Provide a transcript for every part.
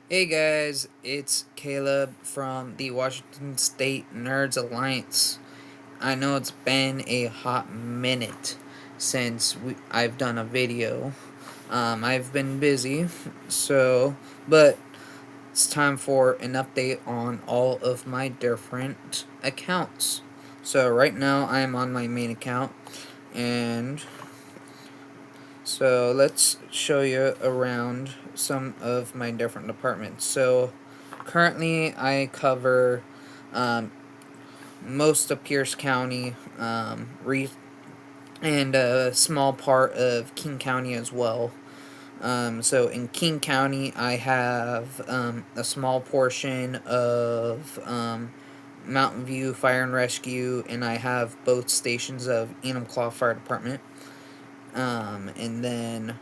Hey guys, it's Caleb from the Washington State Nerds Alliance. I know it's been a hot minute since I've done a video. I've been busy, but it's time for an update on all of my different accounts. So, right now I am on my main account, and so let's show you around some of my different departments. So currently I cover um, most of Pierce County, and a small part of King County as well. So in King County, I have a small portion of Mountain View Fire and Rescue, and I have both stations of Enumclaw Fire Department. And then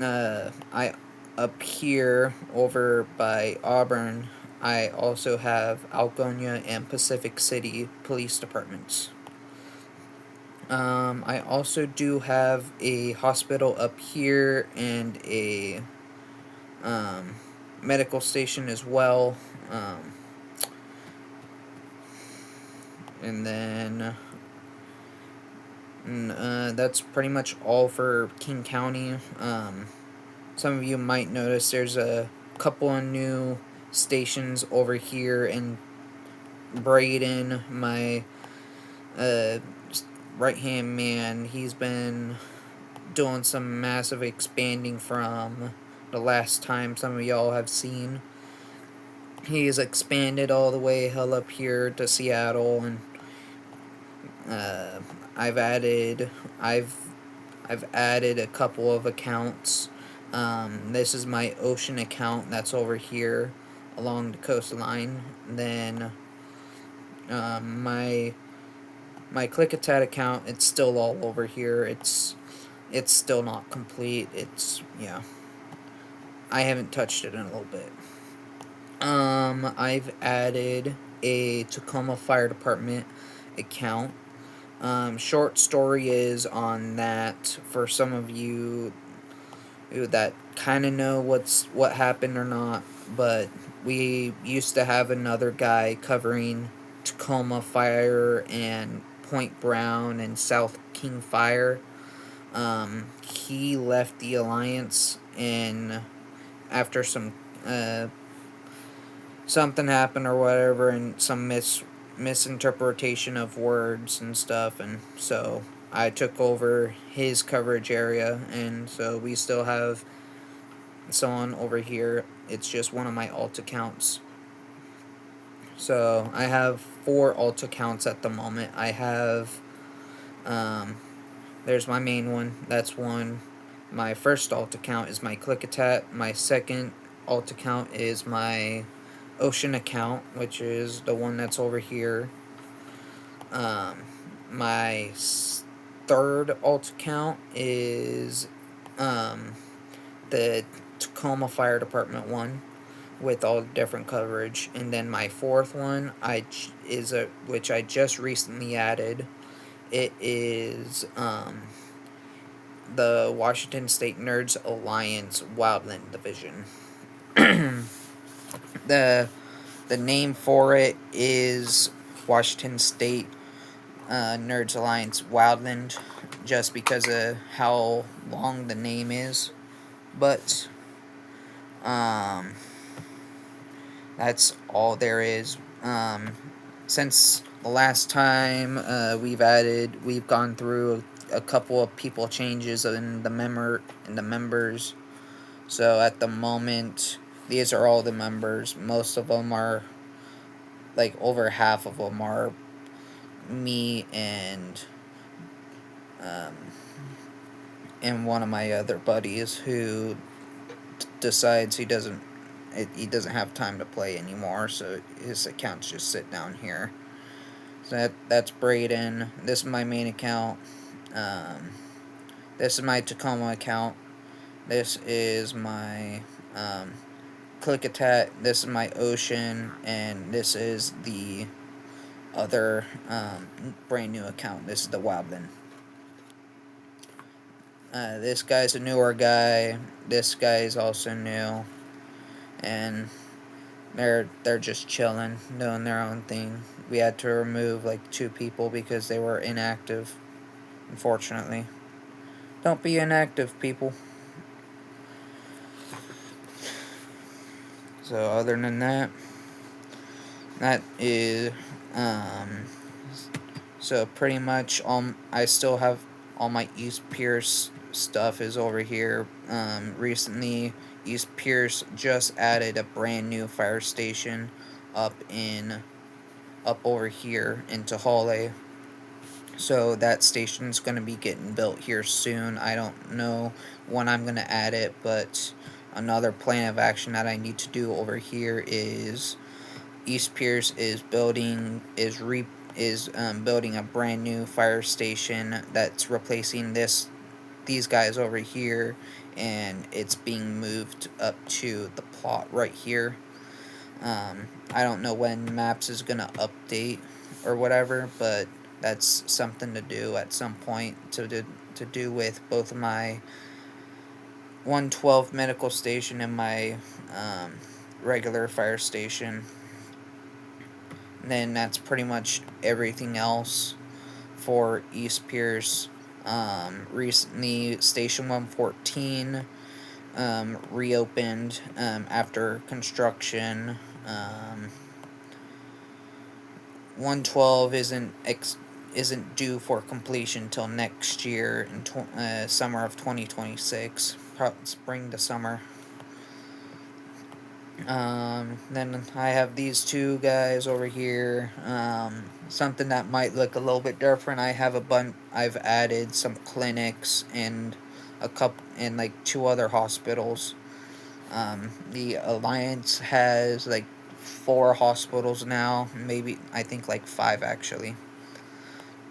I up here over by Auburn, I also have Algonia and Pacific City police departments. I also do have a hospital up here and a um, medical station as well. And then that's pretty much all for King County. Some of you might notice there's a couple of new stations over here in Braden. My uh, right hand man, he's been doing some massive expanding from the last time some of y'all have seen. He's expanded all the way hell up here to Seattle, and uh, I've added I've I've added a couple of accounts. This is my ocean account that's over here along the coastline. Then my Clickatat account, it's still all over here. It's still not complete. It's yeah. I haven't touched it in a little bit. I've added a Tacoma Fire Department account. Short story is on that for some of you that kind of know what happened or not, but we used to have another guy covering Tacoma Fire and Point Brown and South King Fire. He left the alliance, and after something happened or whatever, and some misinterpretation of words and stuff, and so I took over his coverage area, and so we still have someone over here. It's just one of my alt accounts. So I have 4 alt accounts at the moment. I have there's my main one. That's one. My first alt account is my Clickatat. My second alt account is my Ocean account, which is the one that's over here. My third alt account is the Tacoma Fire Department one with all the different coverage, and then my fourth one which I just recently added. It is the Washington State Nerds Alliance Wildland Division. the The name for it is Washington State Nerds Alliance Wildland, just because of how long the name is. But um, that's all there is. Since the last time we've gone through a couple of people changes in the members. So at the moment, these are all the members. Most of them are, like, over half of them are me um, and one of my other buddies who decides he doesn't have time to play anymore, so his accounts just sit down here. So that's Braden. This is my main account. Um, this is my Tacoma account. This is my Clickatat. This is my Ocean, and this is the other brand new account. This is the Wildland. This guy's a newer guy. This guy is also new. and they're just chilling, doing their own thing. We had to remove like 2 people because they were inactive, unfortunately. Don't be inactive, people. So other than that, that is so pretty much I still have all my East Pierce stuff is over here. Recently East Pierce just added a brand new fire station up over here into Hawley. So that station's going to be getting built here soon. I don't know when I'm going to add it, but another plan of action that I need to do over here is East Pierce is building building a brand new fire station that's replacing these guys over here, and it's being moved up to the plot right here. I don't know when Maps is gonna update or whatever, but that's something to do at some point to do with both of my 112 medical station and my regular fire station. And then that's pretty much everything else for East Pierce. Recently, Station 114 reopened after construction. 112 isn't due for completion till next year in summer of 2026, spring to summer. Then I have these 2 guys over here. Something that might look a little bit different. I've added some clinics and like 2 other hospitals. The Alliance has like 4 hospitals now, maybe I think like 5 actually,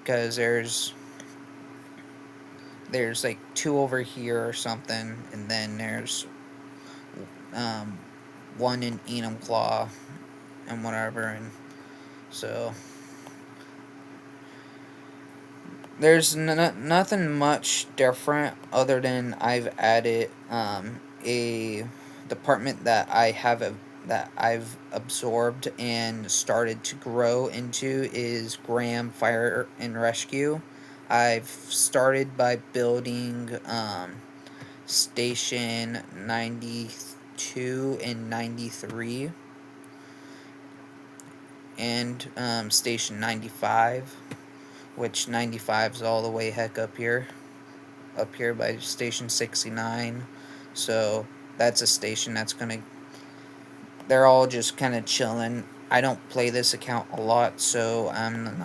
because there's like 2 over here or something, and then there's um, 1 in Enumclaw and whatever, and so there's nothing much different other than I've added a department that that I've absorbed and started to grow into is Graham Fire and Rescue. I've started by building Station 92 and 93 and Station 95, which 95 is all the way heck up here by Station 69. So that's a station that's gonna. They're all just kind of chilling. I don't play this account a lot, so I'm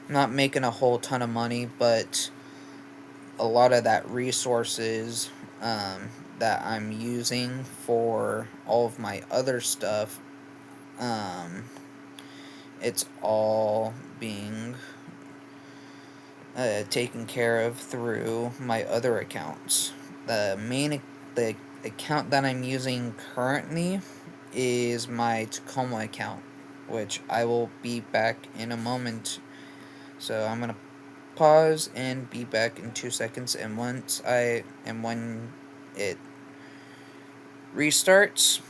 not making a whole ton of money, but a lot of that resources that I'm using for all of my other stuff, it's all being taken care of through my other accounts. The account that I'm using currently is my Tacoma account, which I will be back in a moment. So I'm gonna pause and be back in 2 seconds, and when it restarts,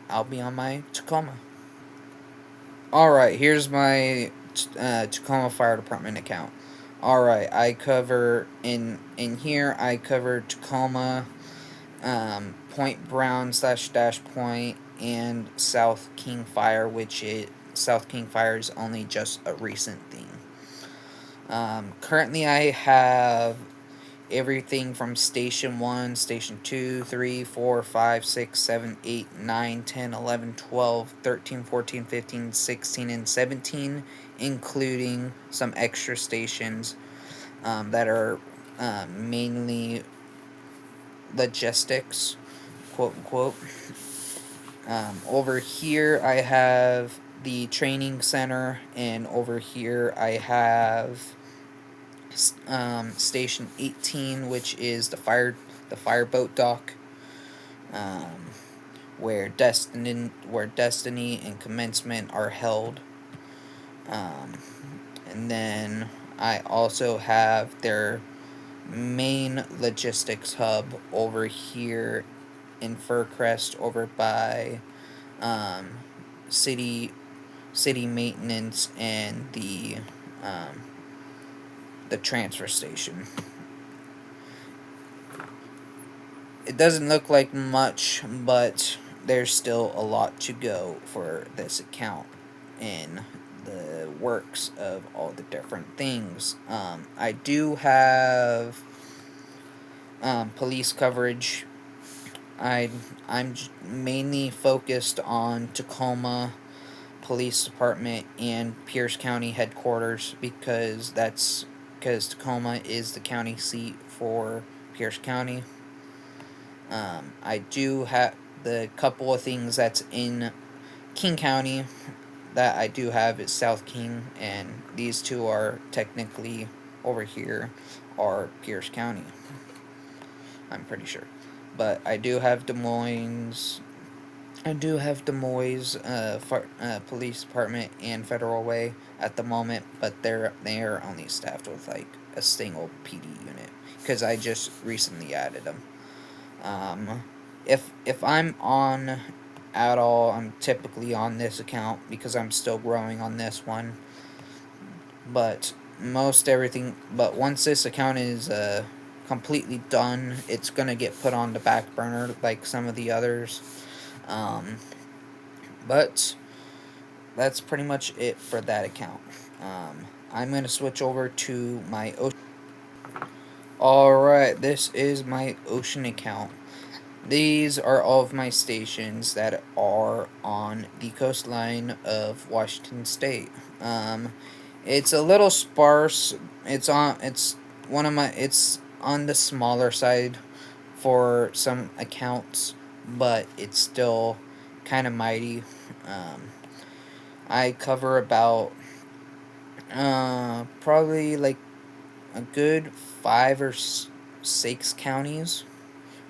I'll be on my Tacoma. Alright, here's my Tacoma Fire Department account. Alright, I cover in here I cover Tacoma, Point Brown / Dash Point, and South King Fire, South King Fire is only just a recent thing. Currently I have everything from Station 1, Station 2, 3, 4, 5, 6, 7, 8, 9, 10, 11, 12, 13, 14, 15, 16, and 17, including some extra stations that are mainly logistics, quote unquote. Over here I have the training center, and over here I have Station 18, which is the fireboat dock, where Destiny and Commencement are held. And then I also have main logistics hub over here in Fircrest, over by um, city city maintenance and the transfer station. It doesn't look like much, but there's still a lot to go for this account in the works of all the different things. I do have police coverage. I'm mainly focused on Tacoma Police Department and Pierce County headquarters because Tacoma is the county seat for Pierce County. I do have the couple of things that's in King County that I do have is South King, and these two are technically over here are Pierce County. I'm pretty sure, but I do have Des Moines. I do have Des Moines Police Department and Federal Way at the moment, but they're only staffed with like a single PD unit because I just recently added them. Um, if I'm on at all, I'm typically on this account because I'm still growing on this one. But most everything, but once this account is completely done, it's gonna get put on the back burner like some of the others. Um, but that's pretty much it for that account. I'm gonna switch over to my ocean. Alright, this is my ocean account. These are all of my stations that are on the coastline of Washington State. It's a little sparse. It's on the smaller side for some accounts, but it's still kind of mighty. Um, I cover about probably like a good 5 or 6 counties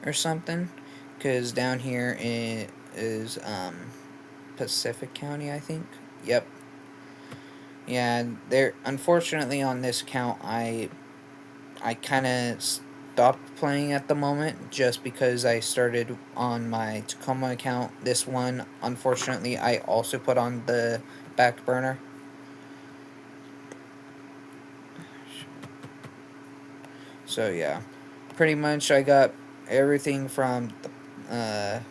or something, because down here is Pacific County, I think. Yep. Yeah, there. Unfortunately, on this account, I kind of stopped playing at the moment just because I started on my Tacoma account. This one, unfortunately, I also put on the back burner. So yeah, pretty much I got everything from the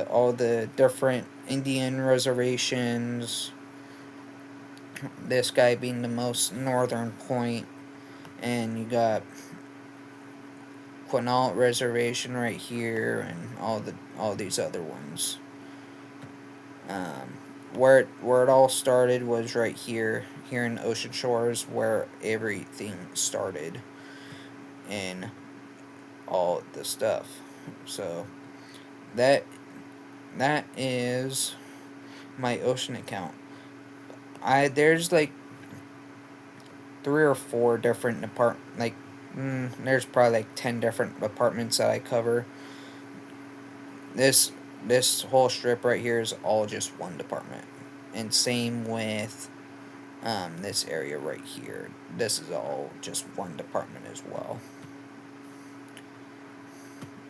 all the different Indian reservations. This guy being the most northern point, and you got Quinault Reservation right here, and all these other ones. Where it all started was right here in Ocean Shores, where everything started, and all the stuff. So that that is my ocean account. There's like 3 or 4 different there's probably like 10 different departments that I cover. This whole strip right here is all just one department, and same with this area right here. This is all just one department as well.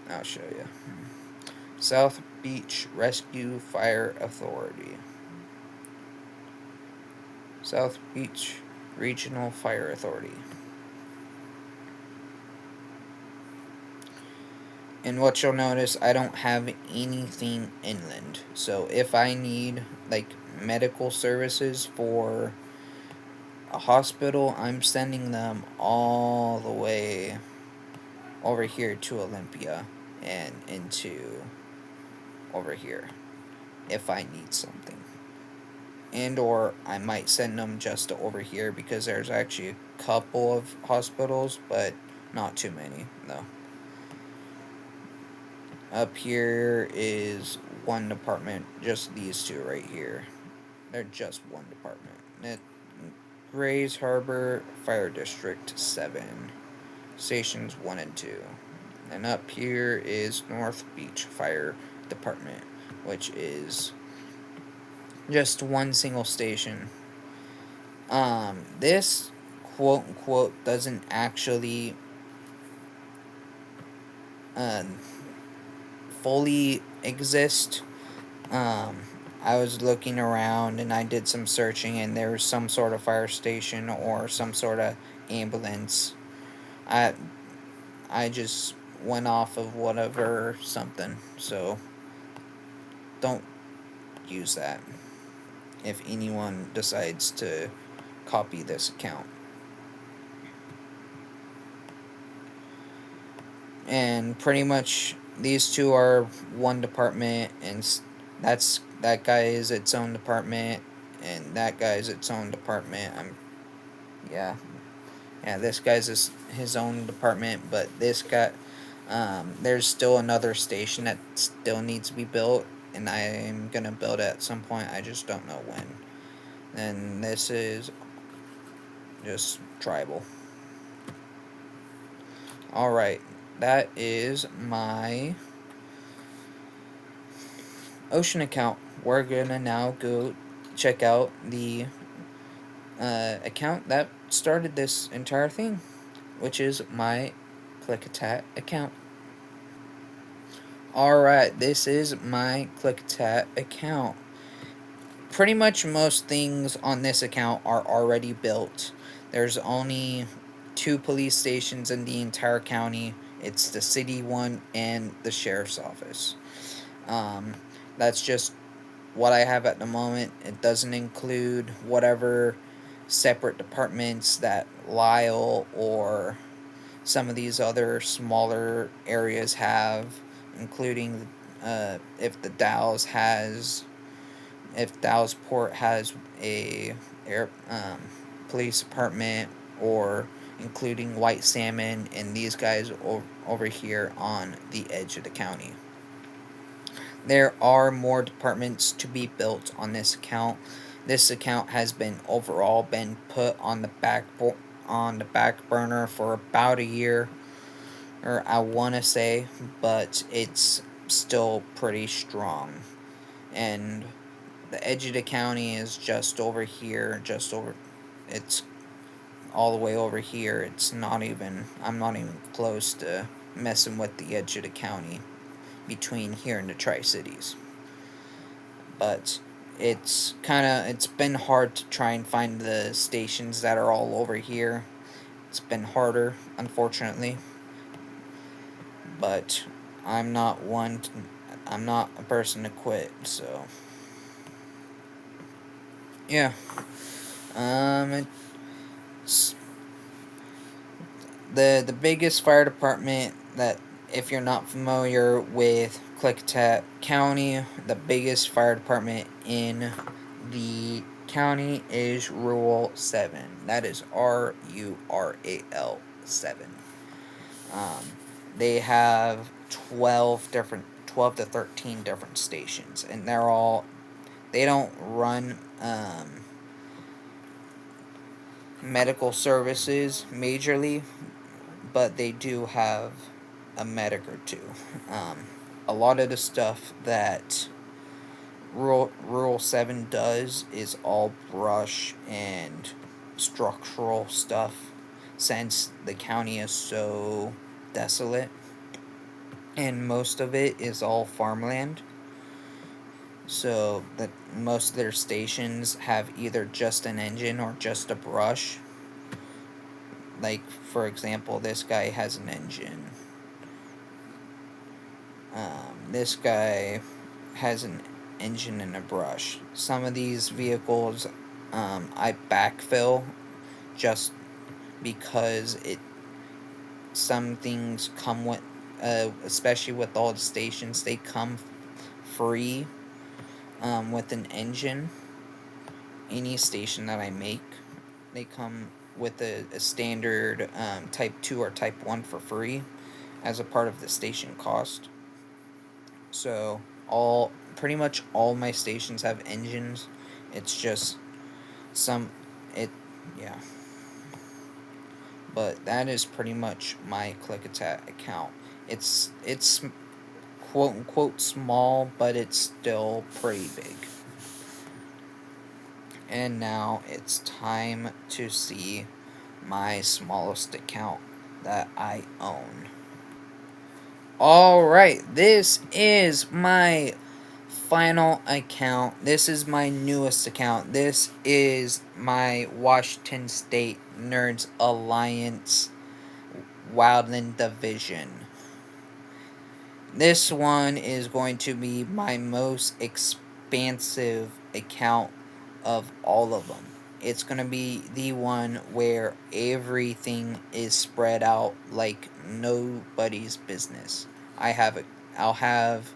I'll show you. South Beach Rescue Fire Authority. South Beach Regional Fire Authority. And what you'll notice, I don't have anything inland. So if I need like medical services for a hospital, I'm sending them all the way over here to Olympia and into over here if I need something. And or I might send them just to over here because there's actually a couple of hospitals, but not too many, though. Up here is one department, just these two right here. They're just one department. Grays Harbor Fire District 7, Stations 1 and 2. And up here is North Beach Fire Department, which is just one single station. This quote unquote doesn't actually uh, fully exist. Um, I was looking around and I did some searching, and there was some sort of fire station or some sort of ambulance. I I just went off of whatever something. So don't use that if anyone decides to copy this account. And pretty much these two are one department, and that guy is its own department, and that guy is its own department. Yeah, yeah. This guy's his own department, but this guy, there's still another station that still needs to be built, and I'm gonna build it at some point. I just don't know when. And this is just tribal. All right, that is my Ocean account. We're gonna now go check out the account that started this entire thing, which is my Klickitat account. Alright, this is my Klickitat account. Pretty much most things on this account are already built. There's only 2 police stations in the entire county. It's the city one and the sheriff's office. Um, that's just what I have at the moment. It doesn't include whatever separate departments that Lyle or some of these other smaller areas have, including if the if Dallasport has a air police department, or including White Salmon and these guys over here on the edge of the county. There are more departments to be built on this account. This account has been overall been put on the back burner for about a year, or I want to say, but it's still pretty strong. And the edge of the county is just over here, it's all the way over here. I'm not even close to messing with the edge of the county between here and the Tri-Cities. But it's been hard to try and find the stations that are all over here. It's been harder, unfortunately. But I'm not one to, I'm not a person to quit, so yeah. It's the biggest fire department that, if you're not familiar with Klickitat County, the biggest fire department in the county is Rural 7. That is RURAL 7. Um, they have 12 to 13 different stations, and they don't run medical services majorly, but they do have a medic or two. A lot of the stuff that Rural 7 does is all brush and structural stuff, since the county is so desolate and most of it is all farmland. So that most of their stations have either just an engine or just a brush. Like, for example, this guy has an engine. This guy has an engine and a brush. Some of these vehicles I backfill just because some things come with, especially with all the stations, they come free with an engine. Any station that I make, they come with a standard Type 2 or Type 1 for free as a part of the station cost. So pretty much all my stations have engines. It's just some it yeah. But that is pretty much my Klickitat account. It's quote unquote small, but it's still pretty big. And now it's time to see my smallest account that I own. Alright, this is my final account. This is my newest account. This is my Washington State Nerds Alliance Wildland Division. This one is going to be my most expansive account of all of them. It's going to be the one where everything is spread out like nobody's business. I'll have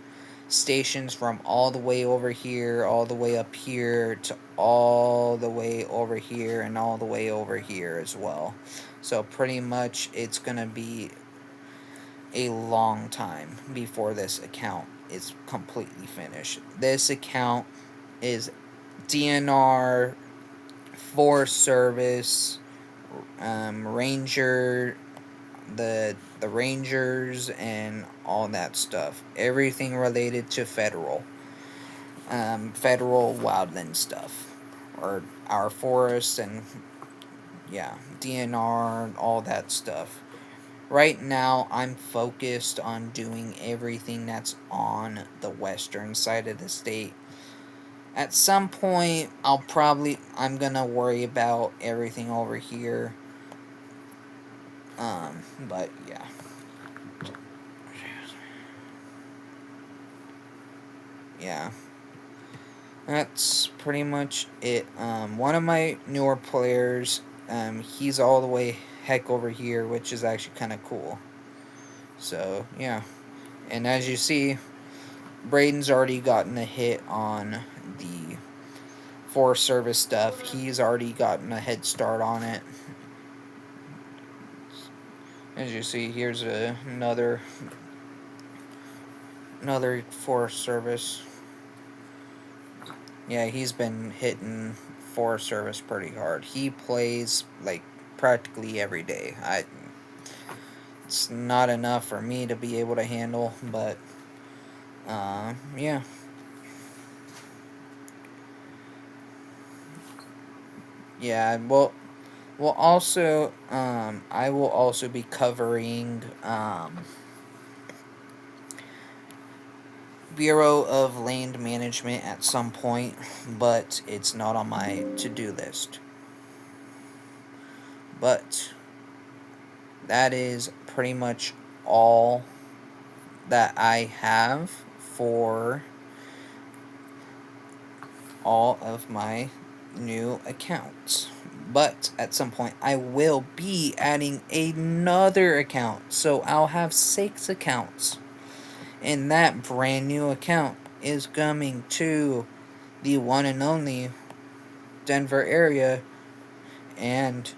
stations from all the way over here, all the way up here, to all the way over here, and all the way over here as well. So pretty much it's going to be a long time before this account is completely finished. This account is DNR, Forest Service, Ranger, the Rangers, and all that stuff. Everything related to federal wildland stuff, or our forests, and yeah, DNR, all that stuff. Right now, I'm focused on doing everything that's on the western side of the state. At some point, I'm gonna worry about everything over here. But yeah. Yeah. That's pretty much it. One of my newer players, he's all the way heck over here, which is actually kind of cool. So, yeah. And as you see, Braden's already gotten a hit on the Forest Service stuff. He's already gotten a head start on it. As you see, here's another Forest Service. Yeah, he's been hitting Forest Service pretty hard. He plays like practically every day. It's not enough for me to be able to handle, but yeah. Yeah, well also I will also be covering Bureau of Land Management at some point, but it's not on my to-do list. But that is pretty much all that I have for all of my new accounts. But at some point, I will be adding another account, so I'll have 6 accounts. And that brand new account is coming to the one and only Denver area, and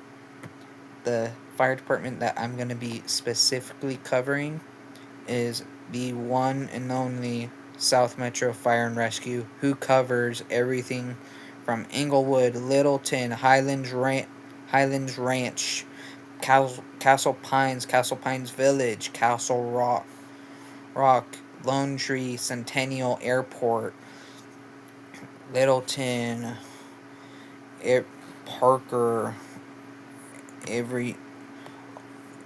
the fire department that I'm going to be specifically covering is the one and only South Metro Fire and Rescue, who covers everything from Englewood, Littleton, Highlands Ranch, Castle Pines Village, Castle Rock, Lone Tree, Centennial Airport, Littleton, Parker.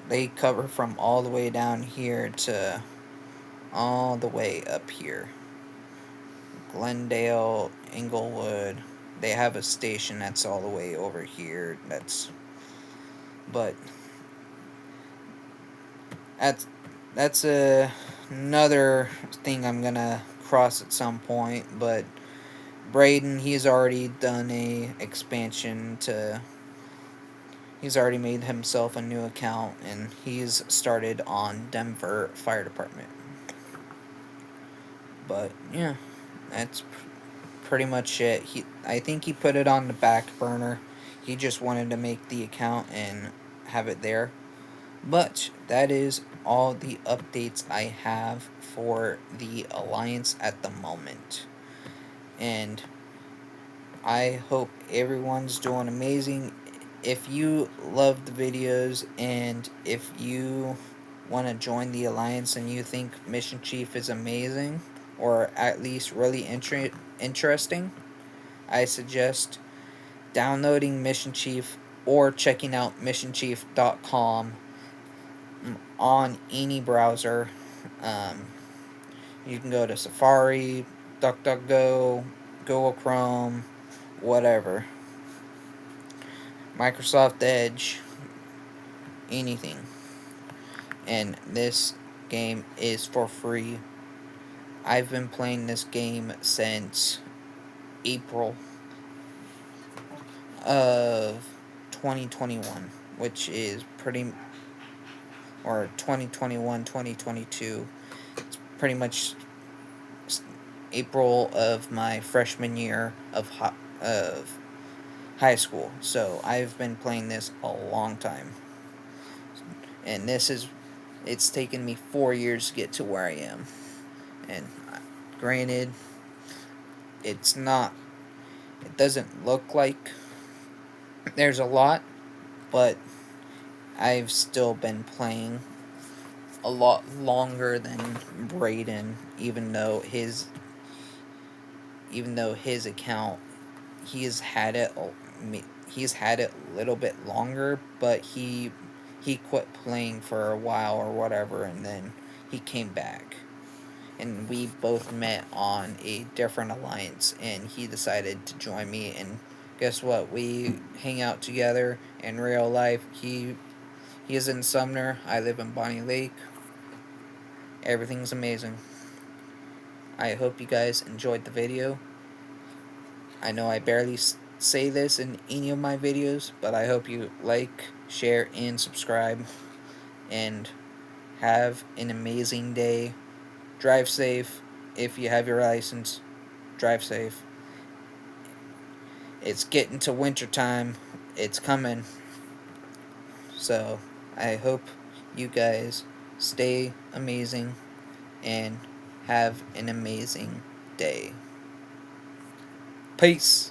They cover from all the way down here to all the way up here. Glendale, Englewood. They have a station that's all the way over here. But that's another thing I'm gonna cross at some point. But Braden, he's already done a expansion to. He's already made himself a new account, and he's started on Denver Fire Department. But yeah, that's pretty much it. I think he put it on the back burner. He just wanted to make the account and have it there. But that is all the updates I have for the Alliance at the moment. And I hope everyone's doing amazing. If you love the videos, and if you want to join the Alliance and you think Mission Chief is amazing, or at least really interesting, I suggest downloading Mission Chief or checking out missionchief.com on any browser. Um, you can go to Safari, DuckDuckGo, Google Chrome, whatever. Microsoft Edge, anything. And this game is for free. I've been playing this game since April of 2021, which is or 2021, 2022. It's pretty much April of my freshman year of high school. So I've been playing this a long time. And it's taken me 4 years to get to where I am. And granted, it doesn't look like there's a lot, but I've still been playing a lot longer than Brayden, even though his account, he's had it a little bit longer, but he quit playing for a while or whatever, and then he came back. And we both met on a different alliance, and he decided to join me, and guess what? We hang out together in real life. He is in Sumner, I live in Bonnie Lake. Everything's amazing. I hope you guys enjoyed the video. I know I barely say this in any of my videos, but I hope you like, share, and subscribe. And have an amazing day. Drive safe. If you have your license, drive safe. It's getting to winter time. It's coming. So I hope you guys stay amazing and have an amazing day. Peace.